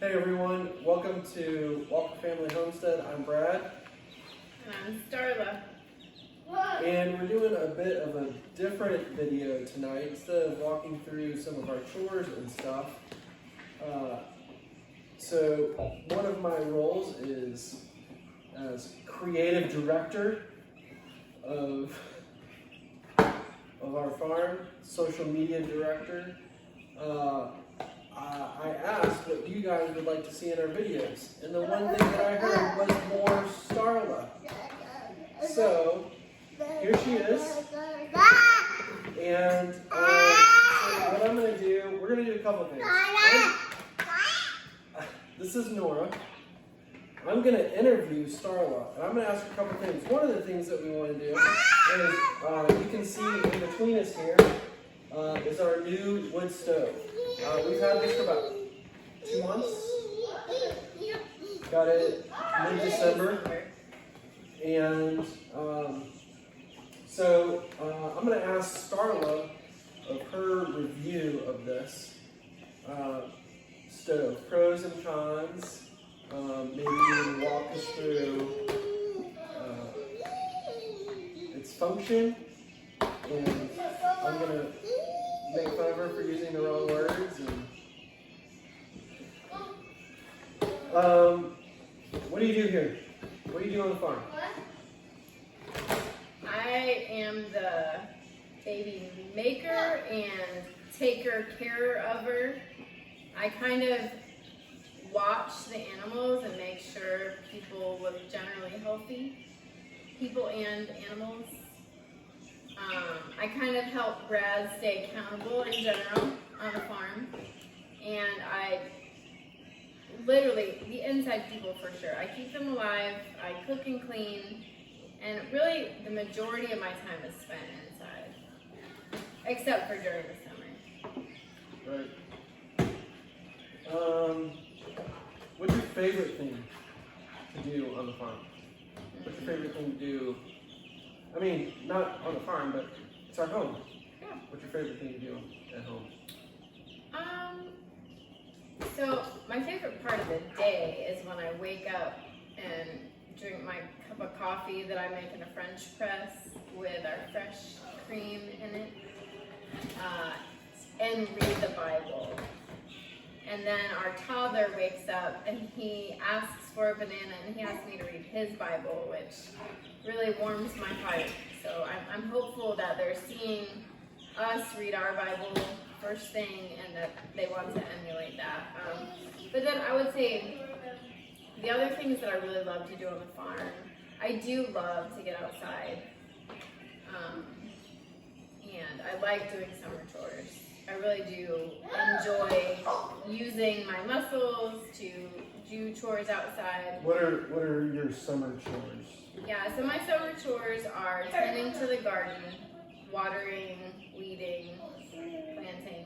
Hey everyone, welcome to Walker Family Homestead. I'm Brad. And I'm Starla. And we're doing a bit of a different video tonight. Instead of walking through some of our chores and stuff, so one of my roles is as creative director of our farm, social media director. I asked what you guys would like to see in our videos, and the one thing that I heard was more Starla. So here she is, and so what I'm going to do, we're going to do a couple things. This is Nora. I'm going to interview Starla, and I'm going to ask her a couple things. One of the things that we want to do is, you can see in between us here, is our new wood stove. We've had this for about 2 months. Got it mid-December. And so I'm going to ask Starla of her review of this stove. Pros and cons. Maybe even walk us through its function. And I'm going to make fun of her for using the wrong words. And, what do you do here? What do you do on the farm? I am the baby maker and taker care of her. I kind of watch the animals and make sure people look generally healthy, people and animals. I kind of help Brad stay accountable in general on the farm, and I literally, the inside people for sure, I keep them alive, I cook and clean, and really the majority of my time is spent inside, except for during the summer. Right. What's your favorite thing to do on the farm? What's your favorite thing to do? I mean, not on the farm, but it's our home. Yeah. What's your favorite thing to do at home? So my favorite part of the day is when I wake up and drink my cup of coffee that I make in a French press with our fresh cream in it, and read the Bible. And then our toddler wakes up and he asks for a banana and he asks me to read his Bible, which really warms my heart. So I'm hopeful that they're seeing us read our Bible first thing and that they want to emulate that. But then I would say the other things that I really love to do on the farm, I do love to get outside. And I like doing summer chores. I really do enjoy using my muscles to do chores outside. What are your summer chores? Yeah, so my summer chores are tending to the garden, watering, weeding, planting,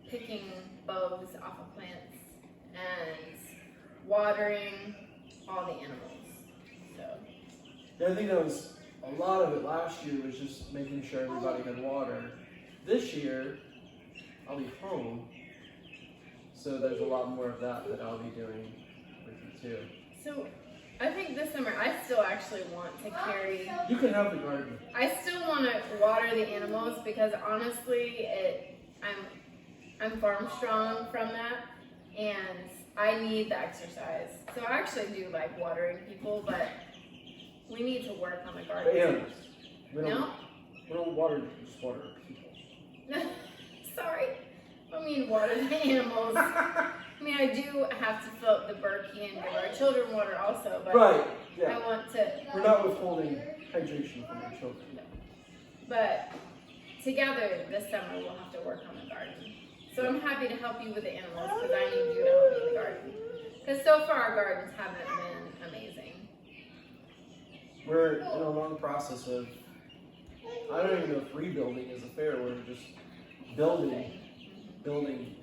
picking bugs off of plants, and watering all the animals. So Yeah, I think that was a lot of it last year was just making sure everybody had water. This year, I'll be home, so there's a lot more of that I'll be doing with you too. So I think this summer I still actually want to carry. You can have the garden. I still want to water the animals because honestly, I'm farm strong from that, and I need the exercise. So I actually do like watering people, but we need to work on the garden. The animals. We don't water just water people. Sorry. I mean water the animals. I mean, I do have to fill up the Berkey and give our children water also, but Right, yeah. I want to. We're not withholding hydration from our children. No. But together this summer we'll have to work on the garden. So I'm happy to help you with the animals because I need you to help me in the garden. Because so far our gardens haven't been amazing. We're in a long process of, I don't even know if rebuilding is a fair word, just building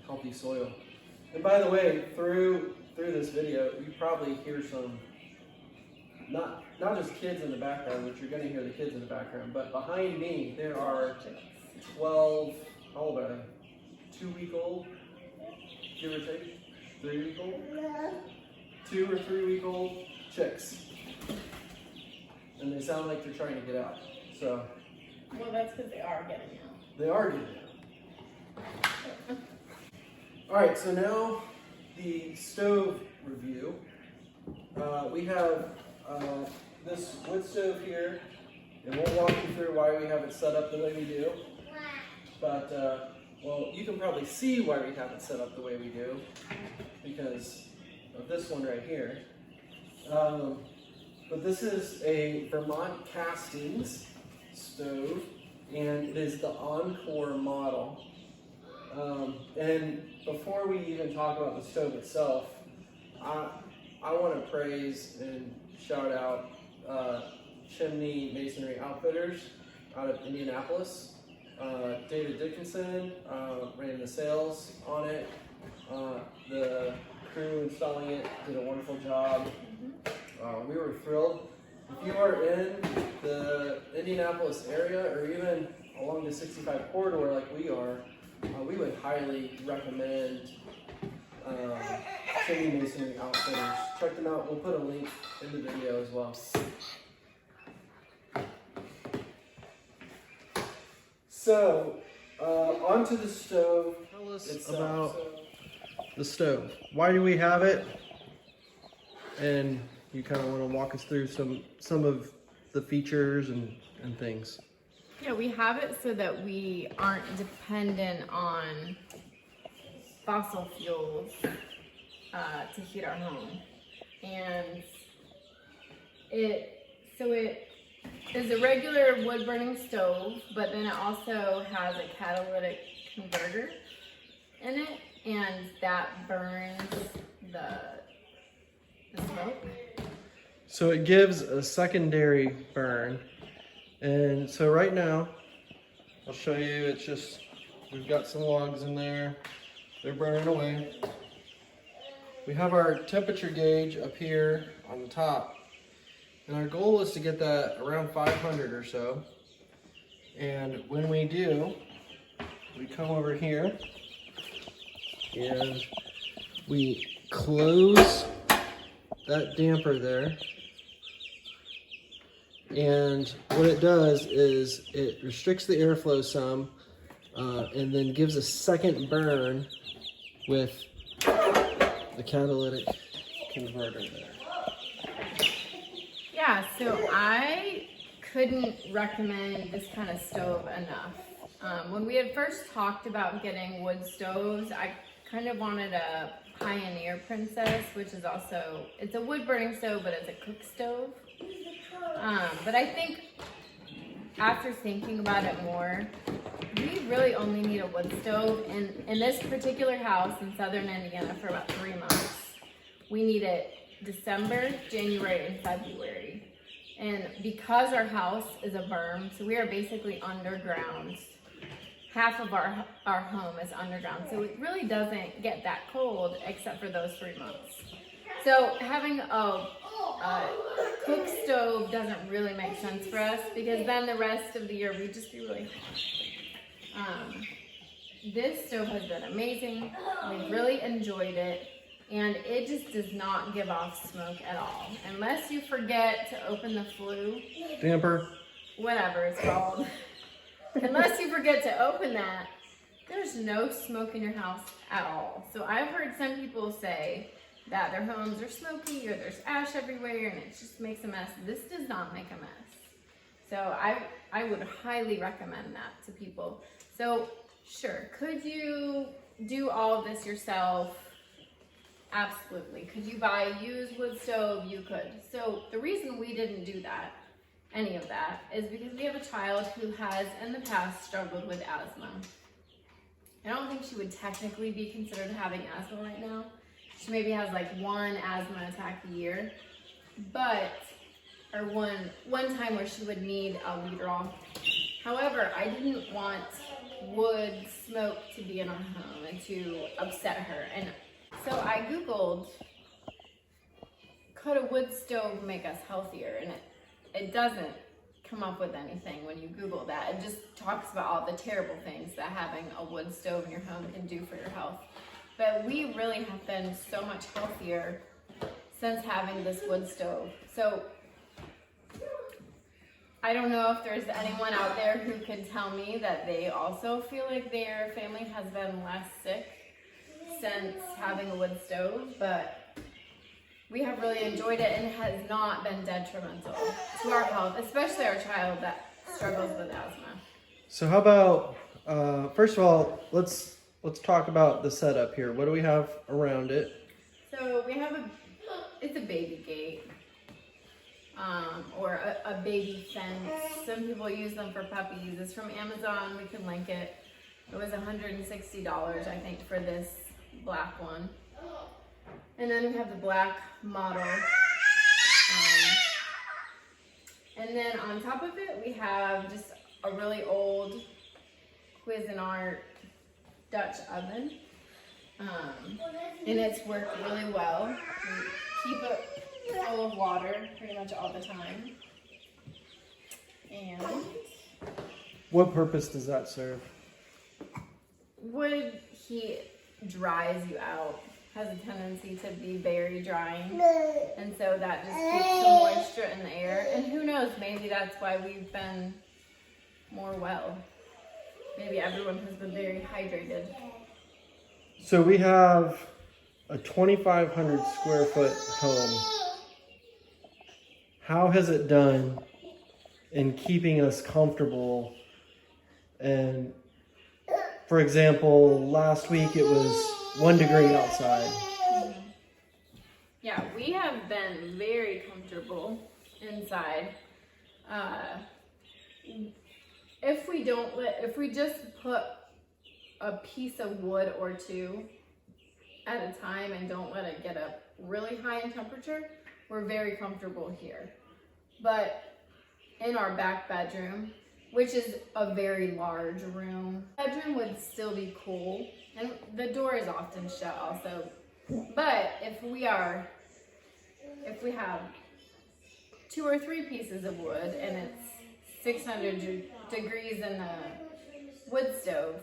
healthy soil. And by the way, through this video, you probably hear some, not just kids in the background, which you're going to hear the kids in the background, but behind me there are 12, how old are they? 2-week-old, give or take. 3-week-old, 2 or 3-week-old chicks, and they sound like they're trying to get out. So. Well, that's because they are getting out. They are getting out. All right, so now the stove review. We have this wood stove here, and we'll walk you through why we have it set up the way we do. But, well, you can probably see why we have it set up the way we do because of this one right here. But this is a Vermont castings stove, and it is the Encore model. And before we even talk about the stove itself, I want to praise and shout out Chimney Masonry Outfitters out of Indianapolis. David Dickinson ran the sales on it. The crew installing it did a wonderful job. We were thrilled. If you are in the Indianapolis area or even along the 65 corridor like we are, we would highly recommend Chimney Masonry Outfitters. Check them out. We'll put a link in the video as well. So, onto the stove. Tell us about the stove. Why do we have it? And you kind of want to walk us through some of the features and things. Yeah, we have it so that we aren't dependent on fossil fuels to heat our home. And it is a regular wood burning stove, but then it also has a catalytic converter in it, and that burns the smoke. So it gives a secondary burn. And so right now, I'll show you, it's just, we've got some logs in there. They're burning away. We have our temperature gauge up here on the top. And our goal is to get that around 500 or so. And when we do, we come over here and we close that damper there. And what it does is it restricts the airflow some and then gives a second burn with the catalytic converter there. Yeah, so I couldn't recommend this kind of stove enough. When we had first talked about getting wood stoves, I kind of wanted a Pioneer Princess, which is also, it's a wood burning stove, but it's a cook stove. But I think after thinking about it more, we really only need a wood stove. And in this particular house in southern Indiana for about 3 months, we need it December, January, and February. And because our house is a berm, so we are basically underground. Half of our home is underground, so it really doesn't get that cold except for those 3 months. So having a cook stove doesn't really make sense for us because then the rest of the year we'd just be really hot. This stove has been amazing. We really enjoyed it, and it just does not give off smoke at all. Unless you forget to open the flue Damper. whatever it's called. Unless you forget to open that, there's no smoke in your house at all. So I've heard some people say that their homes are smoky or there's ash everywhere and it just makes a mess. This does not make a mess. So I would highly recommend that to people. So sure, could you do all of this yourself? Absolutely. Could you buy a used wood stove? You could. So the reason we didn't do that, any of that, is because we have a child who has in the past struggled with asthma. I don't think she would technically be considered having asthma right now. She maybe has like one asthma attack a year, or one time where she would need a Albuterol. However, I didn't want wood smoke to be in our home and to upset her. And so I Googled, could a wood stove make us healthier? And it doesn't come up with anything when you Google that. It just talks about all the terrible things that having a wood stove in your home can do for your health. but we really have been so much healthier since having this wood stove. So I don't know if there's anyone out there who can tell me that they also feel like their family has been less sick since having a wood stove, but we have really enjoyed it and it has not been detrimental to our health, especially our child that struggles with asthma. So how about, first of all, let's talk about the setup here. What do we have around it? So we have it's a baby gate. Or a baby fence. Some people use them for puppies. It's from Amazon. We can link it. It was $160, I think, for this black one. And then we have the black model. And then on top of it, we have just a really old Cuisinart Dutch oven. And it's worked really well. We keep it full of water pretty much all the time. And What purpose does that serve? wood heat dries you out, has a tendency to be very drying, and so that just keeps the moisture in the air. And who knows, maybe that's why we've been more well. Maybe everyone has been very hydrated. So we have a 2,500 square foot home. How has it done in keeping us comfortable? And for example, last week it was 1 degree outside. Yeah, we have been very comfortable inside. If we just put a piece of wood or two at a time and don't let it get up really high in temperature, we're very comfortable here. But in our back bedroom, which is a very large room, bedroom would still be cool, and the door is often shut also. But if we have 2 or 3 pieces of wood and it's 600 degrees in the wood stove,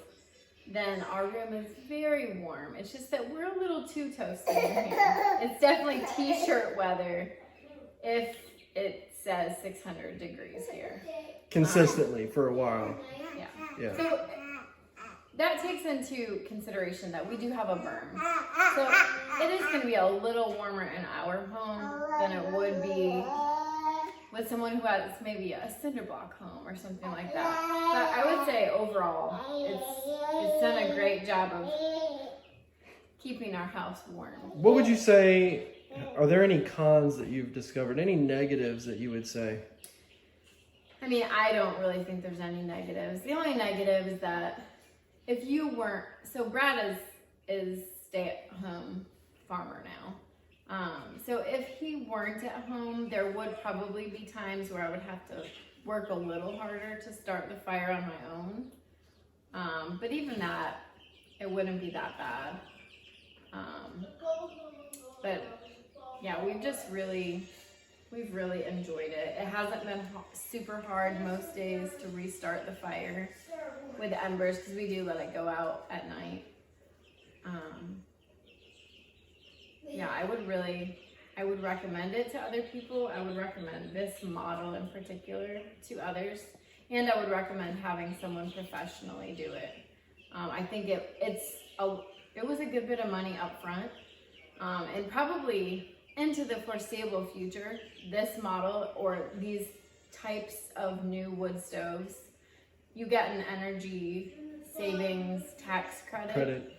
then our room is very warm. It's just that we're a little too toasty in here. It's definitely t-shirt weather if it says 600 degrees here. Consistently for a while. Yeah. So that takes into consideration that we do have a burn. So it is going to be a little warmer in our home than it would be with someone who has maybe a cinder block home or something like that. But I would say overall, it's done a great job of keeping our house warm. What would you say, are there any cons that you've discovered? Any negatives that you would say? I mean, I don't really think there's any negatives. The only negative is that if you weren't, so Brad is stay-at-home farmer now. So if he weren't at home, there would probably be times where I would have to work a little harder to start the fire on my own. But even that, it wouldn't be that bad. But yeah, we've really enjoyed it. It hasn't been super hard most days to restart the fire with embers because we do let it go out at night. Yeah, I would recommend it to other people. I would recommend this model in particular to others, and I would recommend having someone professionally do it. I think it was a good bit of money up front, and probably into the foreseeable future, this model or these types of new wood stoves, you get an energy savings tax credit.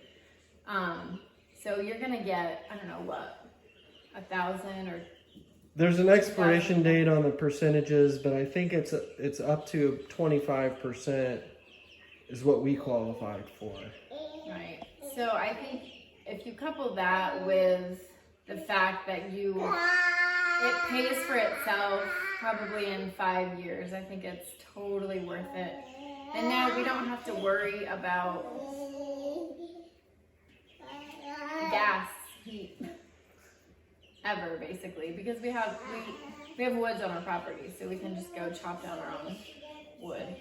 So you're gonna get, I don't know what, 1,000 or. There's an expiration date on the percentages, but I think it's up to 25% is what we qualified for. Right. So I think if you couple that with the fact that it pays for itself probably in 5 years, I think it's totally worth it. And now we don't have to worry about gas heat ever, basically, because we have woods on our property, so we can just go chop down our own wood.